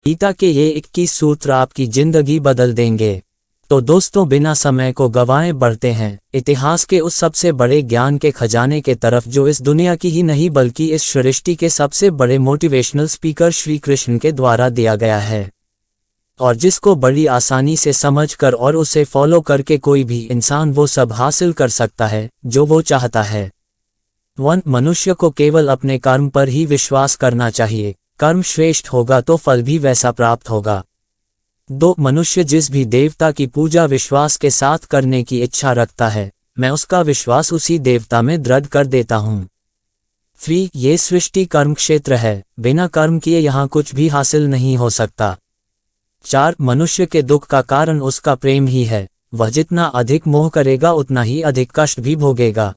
गीता के ये 21 सूत्र आपकी जिंदगी बदल देंगे। तो दोस्तों, बिना समय को गंवाए बढ़ते हैं इतिहास के उस सबसे बड़े ज्ञान के खजाने के तरफ जो इस दुनिया की ही नहीं बल्कि इस सृष्टि के सबसे बड़े मोटिवेशनल स्पीकर श्री कृष्ण के द्वारा दिया गया है, और जिसको बड़ी आसानी से समझकर और उसे फॉलो करके कोई भी इंसान वो सब हासिल कर सकता है जो वो चाहता है। 1. मनुष्य को केवल अपने कर्म पर ही विश्वास करना चाहिए। कर्म श्रेष्ठ होगा तो फल भी वैसा प्राप्त होगा। 2. मनुष्य जिस भी देवता की पूजा विश्वास के साथ करने की इच्छा रखता है, मैं उसका विश्वास उसी देवता में दृढ़ कर देता हूँ। 3. ये सृष्टि कर्म क्षेत्र है, बिना कर्म किए यहाँ कुछ भी हासिल नहीं हो सकता। 4. मनुष्य के दुख का कारण उसका प्रेम ही है, वह जितना अधिक मोह करेगा उतना ही अधिक कष्ट भी भोगेगा।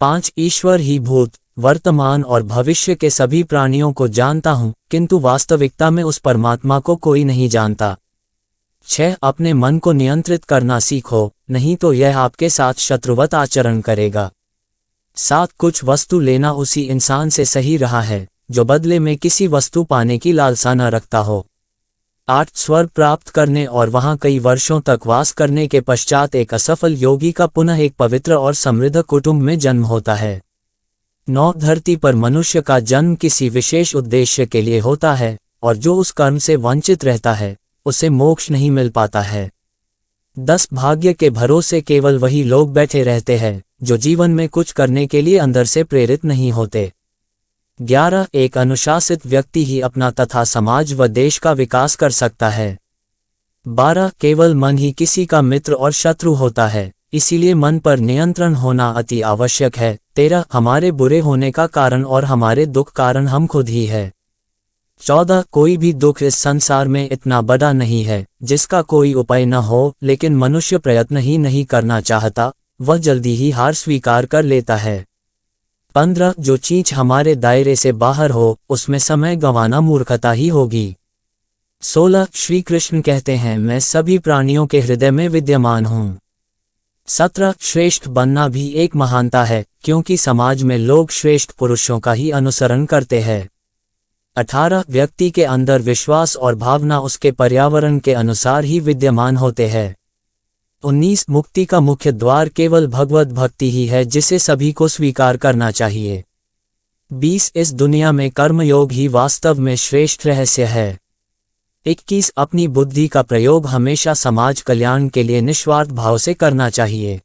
5. ईश्वर ही भूत, वर्तमान और भविष्य के सभी प्राणियों को जानता हूँ, किंतु वास्तविकता में उस परमात्मा को कोई नहीं जानता। 6. अपने मन को नियंत्रित करना सीखो, नहीं तो यह आपके साथ शत्रुवत आचरण करेगा। 7. कुछ वस्तु लेना उसी इंसान से सही रहा है जो बदले में किसी वस्तु पाने की लालसा न रखता हो। 8. स्वर्ग प्राप्त करने और वहां कई वर्षों तक वास करने के पश्चात एक असफल योगी का पुनः एक पवित्र और समृद्ध कुटुंब में जन्म होता है। 9. धरती पर मनुष्य का जन्म किसी विशेष उद्देश्य के लिए होता है, और जो उस कर्म से वंचित रहता है उसे मोक्ष नहीं मिल पाता है। 10. भाग्य के भरोसे केवल वही लोग बैठे रहते हैं जो जीवन में कुछ करने के लिए अंदर से प्रेरित नहीं होते। 11. एक अनुशासित व्यक्ति ही अपना तथा समाज व देश का विकास कर सकता है। 12. केवल मन ही किसी का मित्र और शत्रु होता है, इसीलिए मन पर नियंत्रण होना अति आवश्यक है। 13. हमारे बुरे होने का कारण और हमारे दुख कारण हम खुद ही है। 14. कोई भी दुख इस संसार में इतना बड़ा नहीं है जिसका कोई उपाय न हो, लेकिन मनुष्य प्रयत्न ही नहीं करना चाहता, वह जल्दी ही हार स्वीकार कर लेता है। 15. जो चीज हमारे दायरे से बाहर हो उसमें समय गंवाना मूर्खता ही होगी। 16. श्री कृष्ण कहते हैं, मैं सभी प्राणियों के हृदय में विद्यमान हूँ। 17. श्रेष्ठ बनना भी एक महानता है, क्योंकि समाज में लोग श्रेष्ठ पुरुषों का ही अनुसरण करते हैं। 18. व्यक्ति के अंदर विश्वास और भावना उसके पर्यावरण के अनुसार ही विद्यमान होते हैं। 19. मुक्ति का मुख्य द्वार केवल भगवत भक्ति ही है जिसे सभी को स्वीकार करना चाहिए। 20. इस दुनिया में कर्मयोग ही वास्तव में श्रेष्ठ रहस्य है। 21. अपनी बुद्धि का प्रयोग हमेशा समाज कल्याण के लिए निस्वार्थ भाव से करना चाहिए।